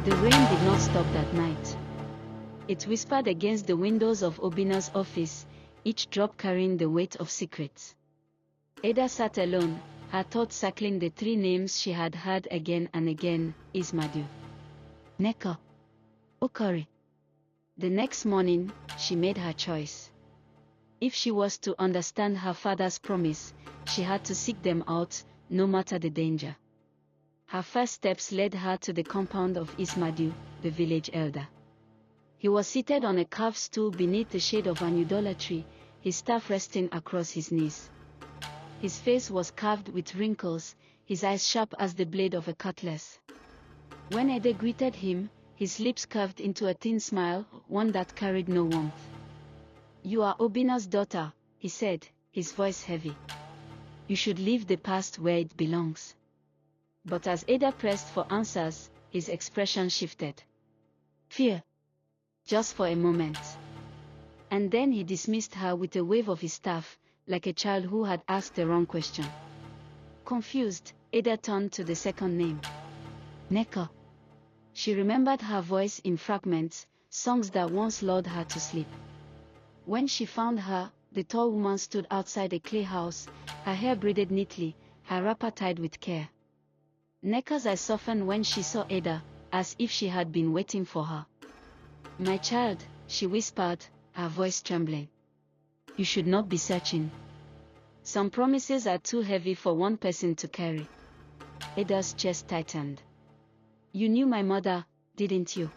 The rain did not stop that night. It whispered against the windows of Obina's office, each drop carrying the weight of secrets. Ada sat alone, her thoughts circling the three names she had heard again and again: Eze Madu, Nneka, Okorie. The next morning, she made her choice. If she was to understand her father's promise, she had to seek them out, no matter the danger. Her first steps led her to the compound of Eze Madu, the village elder. He was seated on a carved stool beneath the shade of an udala tree, his staff resting across his knees. His face was carved with wrinkles, his eyes sharp as the blade of a cutlass. When Ede greeted him, his lips curved into a thin smile, one that carried no warmth. "You are Obina's daughter," he said, his voice heavy. "You should leave the past where it belongs." But as Ada pressed for answers, his expression shifted. Fear. Just for a moment. And then he dismissed her with a wave of his staff, like a child who had asked the wrong question. Confused, Ada turned to the second name. Nneka. She remembered her voice in fragments, songs that once lulled her to sleep. When she found her, the tall woman stood outside a clay house, her hair braided neatly, her wrapper tied with care. Nneka's eyes softened when she saw Ada, as if she had been waiting for her. "My child," she whispered, her voice trembling. "You should not be searching. Some promises are too heavy for one person to carry." Ada's chest tightened. "You knew my mother, didn't you?"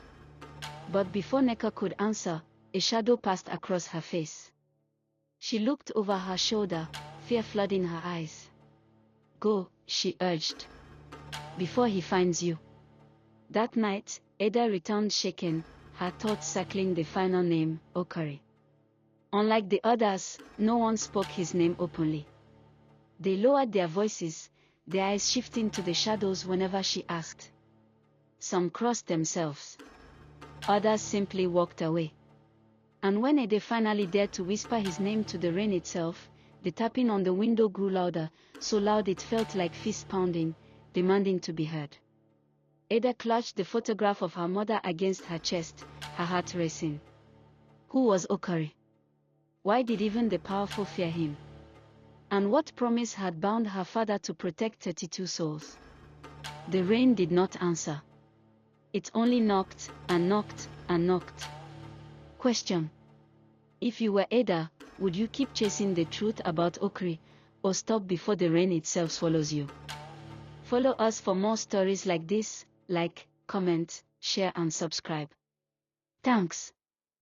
But before Nneka could answer, a shadow passed across her face. She looked over her shoulder, fear flooding her eyes. "Go," she urged. "Before he finds you." That night, Ada returned shaken, her thoughts circling the final name, Okorie. Unlike the others, no one spoke his name openly. They lowered their voices, their eyes shifting to the shadows whenever she asked. Some crossed themselves. Others simply walked away. And when Ede finally dared to whisper his name to the rain itself, the tapping on the window grew louder, so loud it felt like fist pounding, demanding to be heard. Ada clutched the photograph of her mother against her chest, her heart racing. Who was Okorie? Why did even the powerful fear him? And what promise had bound her father to protect 32 souls? The rain did not answer. It only knocked, and knocked, and knocked. Question. If you were Ada, would you keep chasing the truth about Okorie, or stop before the rain itself swallows you? Follow us for more stories like this. Like, comment, share and subscribe. Thanks.